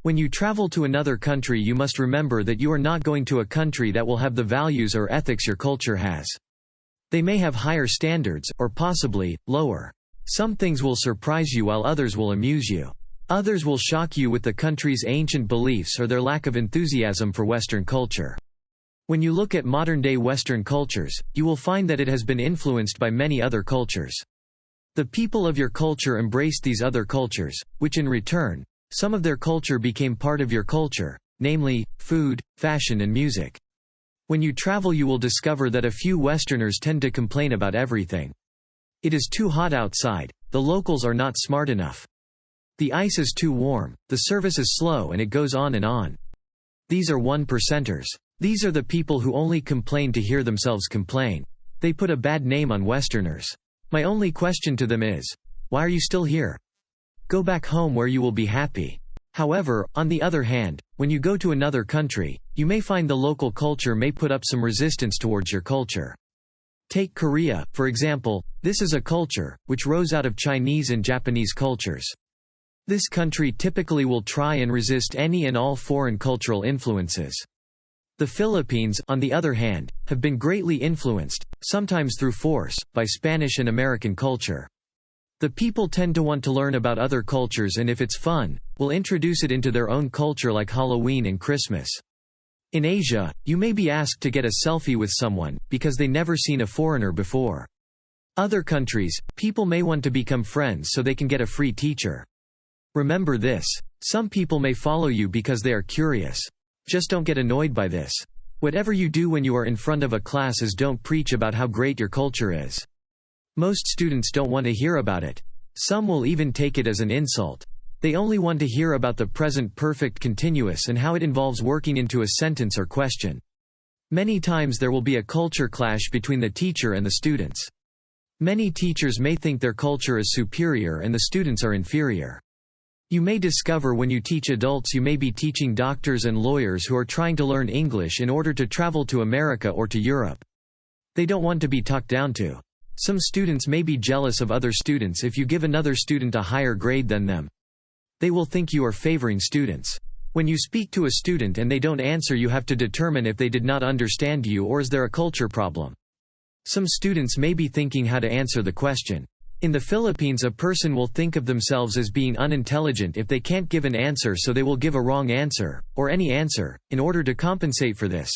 When you travel to another country, you must remember that you are not going to a country that will have the values or ethics your culture has. They may have higher standards, or possibly, lower. Some things will surprise you while others will amuse you. Others will shock you with the country's ancient beliefs or their lack of enthusiasm for Western culture. When you look at modern-day Western cultures, you will find that it has been influenced by many other cultures. The people of your culture embraced these other cultures, which in return, some of their culture became part of your culture, namely, food, fashion and music. When you travel you will discover that a few Westerners tend to complain about everything. It is too hot outside, the locals are not smart enough. The ice is too warm, the service is slow, and it goes on and on. These are 1%ers. These are the people who only complain to hear themselves complain. They put a bad name on Westerners. My only question to them is, why are you still here? Go back home where you will be happy. However, on the other hand, when you go to another country, you may find the local culture may put up some resistance towards your culture. Take Korea, for example. This is a culture which rose out of Chinese and Japanese cultures. This country typically will try and resist any and all foreign cultural influences. The Philippines, on the other hand, have been greatly influenced, sometimes through force, by Spanish and American culture. The people tend to want to learn about other cultures, and if it's fun, will introduce it into their own culture like Halloween and Christmas. In Asia, you may be asked to get a selfie with someone, because they never seen a foreigner before. Other countries, people may want to become friends so they can get a free teacher. Remember this. Some people may follow you because they are curious. Just don't get annoyed by this. Whatever you do when you are in front of a class is don't preach about how great your culture is. Most students don't want to hear about it. Some will even take it as an insult. They only want to hear about the present perfect continuous and how it involves working into a sentence or question. Many times there will be a culture clash between the teacher and the students. Many teachers may think their culture is superior and the students are inferior. You may discover when you teach adults you may be teaching doctors and lawyers who are trying to learn English in order to travel to America or to Europe. They don't want to be talked down to. Some students may be jealous of other students if you give another student a higher grade than them. They will think you are favoring students. When you speak to a student and they don't answer, you have to determine if they did not understand you or is there a culture problem. Some students may be thinking how to answer the question. In the Philippines, a person will think of themselves as being unintelligent if they can't give an answer, so they will give a wrong answer, or any answer, in order to compensate for this.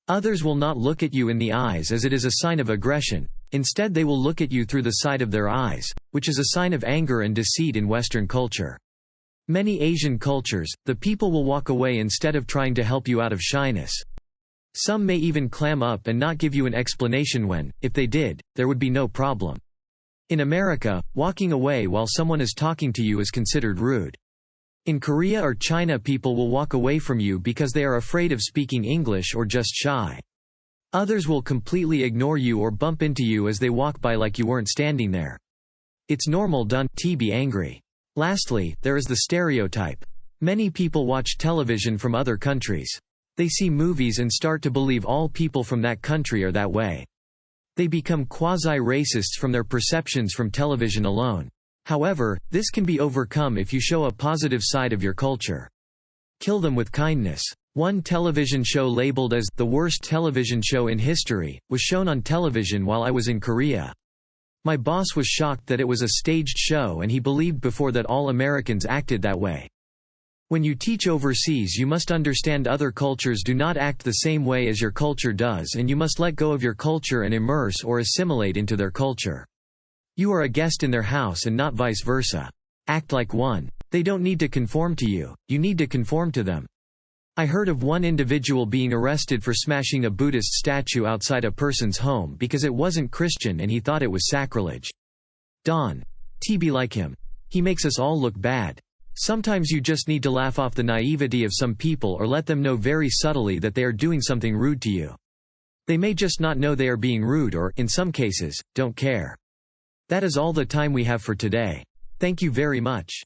Others will not look at you in the eyes as it is a sign of aggression. Instead they will look at you through the side of their eyes, which is a sign of anger and deceit in Western culture. Many Asian cultures, the people will walk away instead of trying to help you out of shyness. Some may even clam up and not give you an explanation when, if they did, there would be no problem. In America, walking away while someone is talking to you is considered rude. In Korea or China, people will walk away from you because they are afraid of speaking English or just shy. Others will completely ignore you or bump into you as they walk by like you weren't standing there. It's normal, don't be angry. Lastly, there is the stereotype. Many people watch television from other countries. They see movies and start to believe all people from that country are that way. They become quasi-racists from their perceptions from television alone. However, this can be overcome if you show a positive side of your culture. Kill them with kindness. One television show labeled as the worst television show in history was shown on television while I was in Korea. My boss was shocked that it was a staged show, and he believed before that all Americans acted that way. When you teach overseas, you must understand other cultures do not act the same way as your culture does, and you must let go of your culture and immerse or assimilate into their culture. You are a guest in their house and not vice versa. Act like one. They don't need to conform to you, you need to conform to them. I heard of one individual being arrested for smashing a Buddhist statue outside a person's home because it wasn't Christian and he thought it was sacrilege. Don't be like him. He makes us all look bad. Sometimes you just need to laugh off the naivety of some people or let them know very subtly that they are doing something rude to you. They may just not know they are being rude or, in some cases, don't care. That is all the time we have for today. Thank you very much.